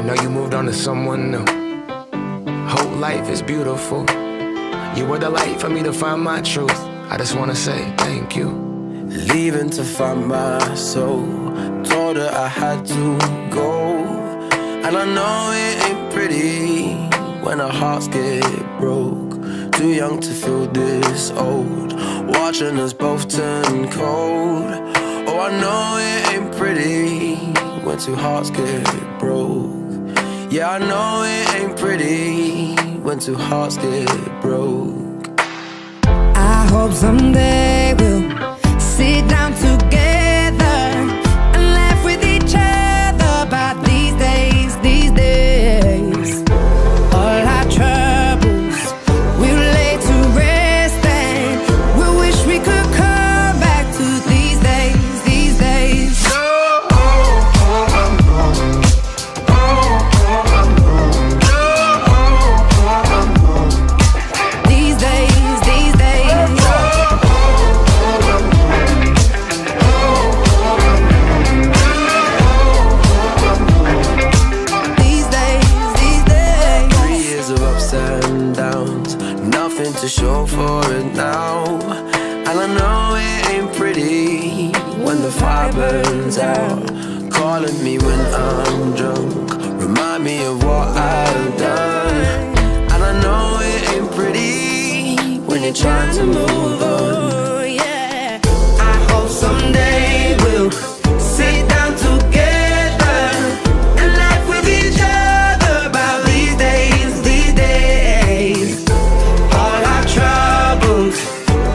I know you moved on to someone new. Whole life is beautiful. You were the light for me to find my truth. I just wanna say thank you. Leaving to find my soul. Told her I had to go. And I know it ain't pretty when our hearts get broke. Too young to feel this old, watching us both turn cold. Oh, I know it ain't pretty when two hearts get broke. Yeah, I know it ain't pretty when two hearts get broke. I hope someday we'll sit down together and laugh with each other about these days, these days. All our troubles we'll lay to rest, and we wish we could come back to these days, these days. These days, these days. These days, these days. 3 years of ups and downs, nothing to show for it now. And I know it ain't pretty when the fire burns out. Calling me when I'm drunk, remind me of what I've done. And I know it ain't pretty when you're trying to move on. Oh, yeah. I hope someday we'll sit down together and laugh with each other about these days, these days. All our troubles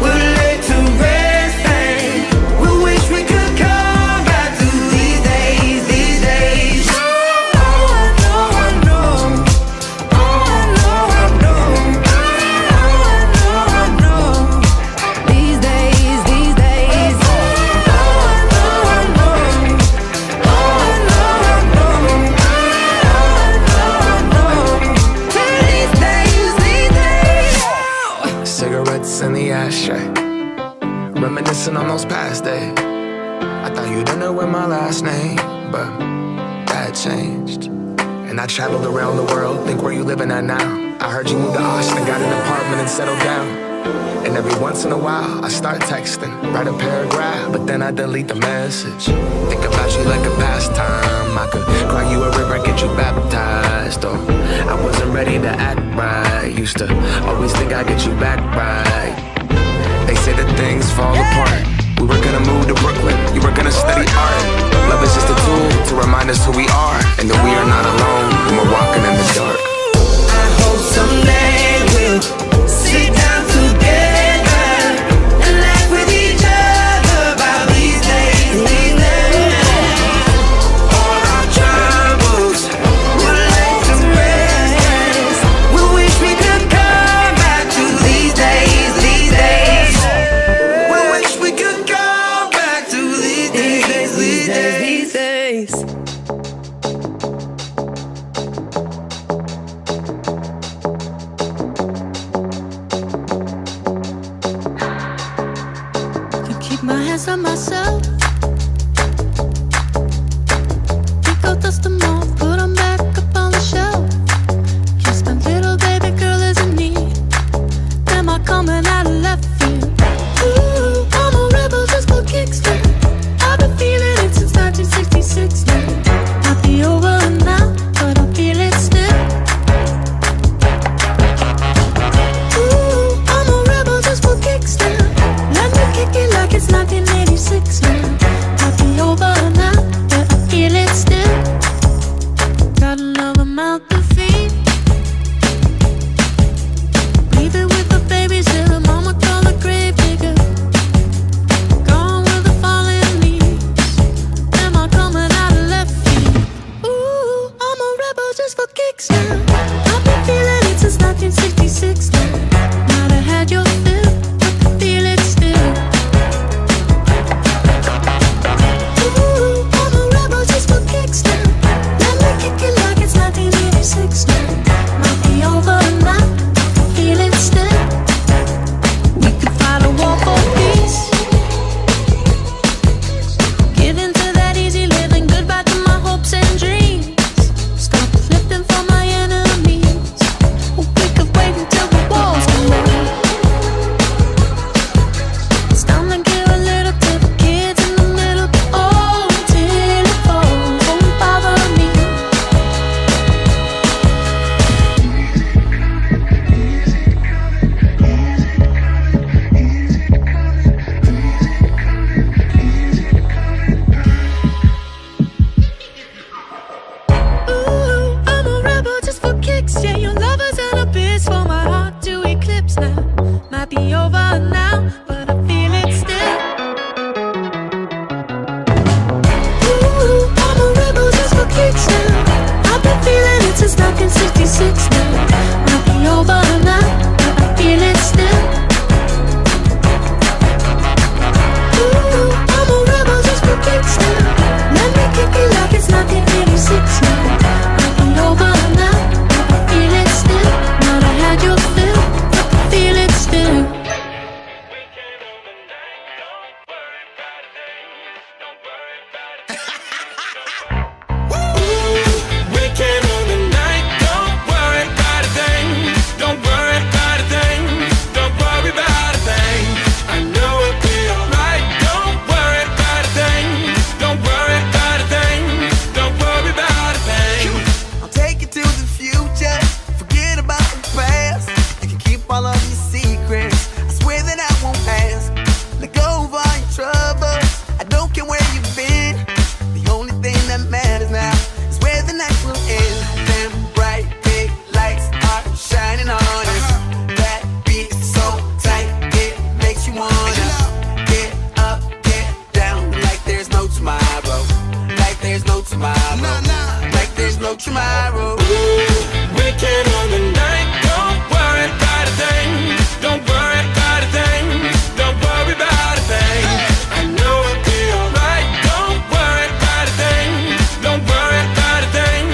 we'll lay to rest, and we wish we could come back to these days, these days. Oh, I know, I know. Oh, I know, I know. Oh, I know, I know. These days, these days. Oh, I know, I know. Oh, I know, I know. Oh, I know, I know. These days, these days. Cigarettes in the ashtray, reminiscing on those past days. I thought you didn't know my last name, but that changed. And I traveled around the world, think where you living at now. I heard you moved to Austin, got an apartment and settled down. And every once in a while, I start texting, write a paragraph, but then I delete the message. Think about you like a pastime. I could cry you a river, get you baptized. Or I wasn't ready to act right. Used to always think I'd get you back right. They say that things fall apart. We were gonna move to Brooklyn, you were gonna study art. Love is just a tool to remind us who we are, and that we are not alone when we're walking in the dark. I hope someday we'll sit down together and laugh with each other about these days, these days. All our troubles we'll lay to rest. We wish we could come back to these days, these days. We wish we could come back to these days, these days, these days. Can keep my hands on myself. Think I'll dust them off, put them back up on the shelf. Kiss my little baby girl is in need. Am I coming out of left field? Ooh, I'm a rebel just for kicks. I've been feeling it since 1966 now. be over now, but I feel it still. Ooh, I'm a rebel just for kicks now. I've been feeling it since 1966 now. Might be over now, but I feel it still. Ooh, I'm a rebel just for kicks now. Let me kick it like it's 1986 now. Might be over now, but I feel it still. Not I had your fill, but I feel it still. Weekend on the night, don't worry about a thing. Don't worry about a thing. Don't worry about a thing. I know it'll be alright. Don't worry about a thing. Don't worry about a thing. Don't worry about a thing. I'll take you to the future. Forget about the past. You can keep all of your secrets. I swear that I won't ask. Let go of all your troubles. I don't care where you've been. The only thing that matters now is where the night will end. Them bright big lights are shining on us. That beat is so tight, it makes you wanna get up, get down, like there's no tomorrow. Like there's no tomorrow. Like there's no tomorrow. Weekend on the night, don't worry about a thing. Don't worry about a thing. Don't worry about a thing. I know it'll be alright. Don't worry about a thing. Don't worry about a thing.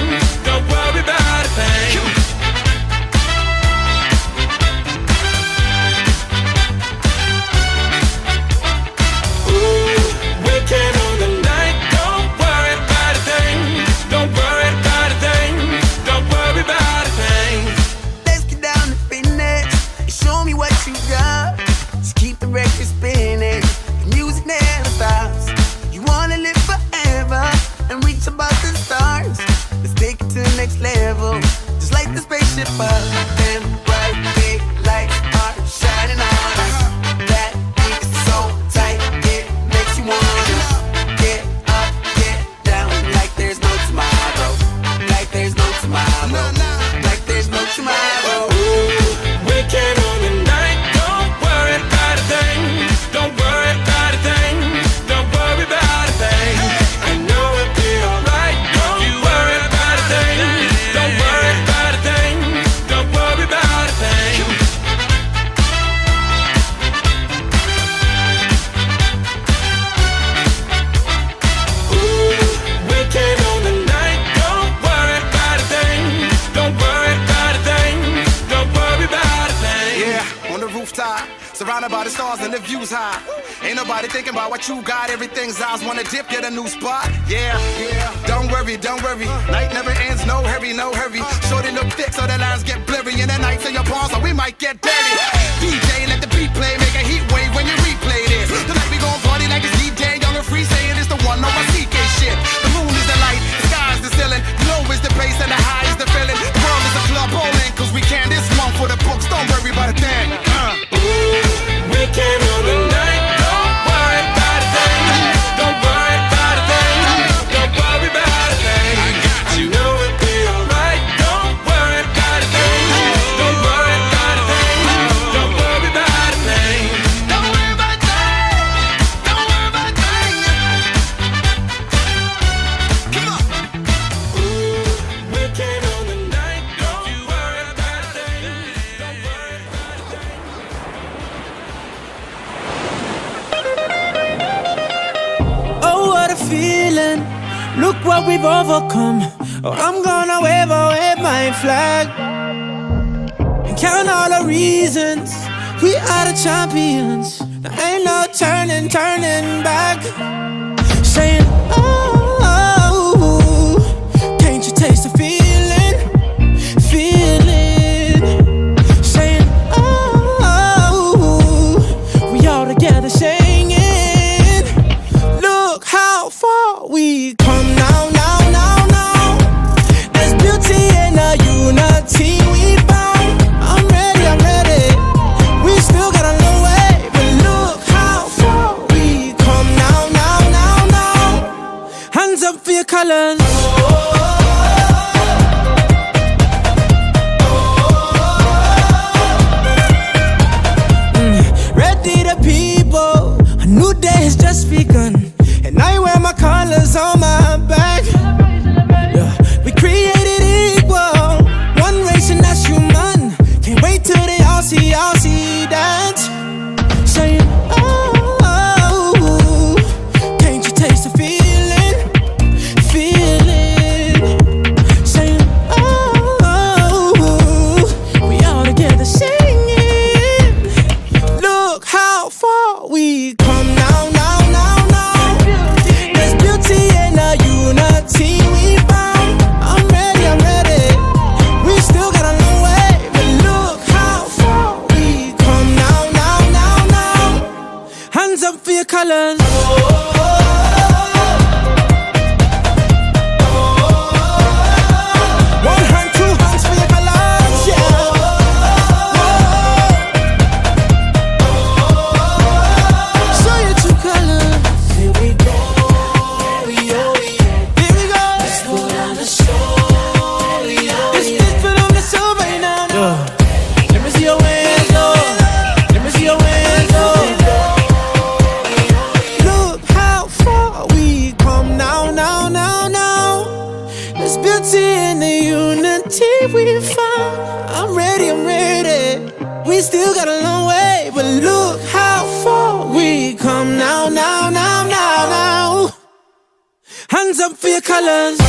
Don't worry about a thing. Weekend on the night, don't worry about a thing. Don't worry about a thing. Don't worry about a thing. Let's get down to business and show me what you got. Just keep the record spinning. The music never stops. You wanna live forever and reach above the stars. Let's take it to the next level. Just like the spaceship up. Them bright big lights are shining on us. That beat is so tight, it makes you wanna get up, get down, like there's no tomorrow. Like there's no tomorrow. Like there's no tomorrow. Weekend on the night, don't worry about a thing. Don't worry about a thing. Don't worry about a thing. I know it'll be alright. Don't worry about a thing. Don't worry about a thing. Don't worry about a thing. Weekend on the night, don't worry about a thing. Don't worry about a thing. Don't worry about a thing. Yeah, on the rooftop, surrounded by the stars and the views high. Ain't nobody thinking about what you got. Everything's eyes wanna dip, get a new spot. Yeah, don't worry, don't worry. Night never ends, no hurry, no hurry. Shorty look thick so the lines get blurry. And the nights in your palms, so we might get dirty. DJ, let the beat play, make a heat wave when you replay this. Tonight we gon' party like it's DJ, young and free, saying it's the one on my CK shit. The moon is the light, the sky is the ceiling. The low is the bass and the high is the feeling. The world is a club bowling, cause we can this one for the books. Don't worry about a thing. Weekend on the night, don't worry about a thing. Don't worry about a thing. Don't worry about a thing. I know it'll be alright. Don't worry about a thing. Don't worry about a thing. Don't worry about a thing. Don't worry about a thing. Don't worry about a thing. Come on. Weekend on the night, don't worry about a thing. Don't worry about a thing. Oh, what a feeling. Look what we've overcome. Oh, I'm gonna wave my flag and count all the reasons we are the champions. There ain't no turning back. Saying, oh, can't you taste the feeling? Saying, oh, we all together singing. Look how far we come now. There's beauty in the unity we found. I'm ready. We still got a long way, but look how far we come now. Hands up for your colors. just begun, and I wear my colors on my back. Yeah, we created equal, one race and that's human. Can't wait till they all see that. Saying, oh, can't you taste the feeling? Saying, oh, we all together singing. Look how far we come now. There's beauty in the unity we found. I'm ready. We still got a long way, but look how far we come now. Hands up for your colors. One hand, two hands for your colors, yeah. Show your true colors. Here we go. Let's put on the show. Let's put on the show right now. Let me see your hands, let me see your hands, Look how far we come now. There's beauty in the unity we found. I'm ready. We still got a long way, but look how far we come now. Hands up for your colors.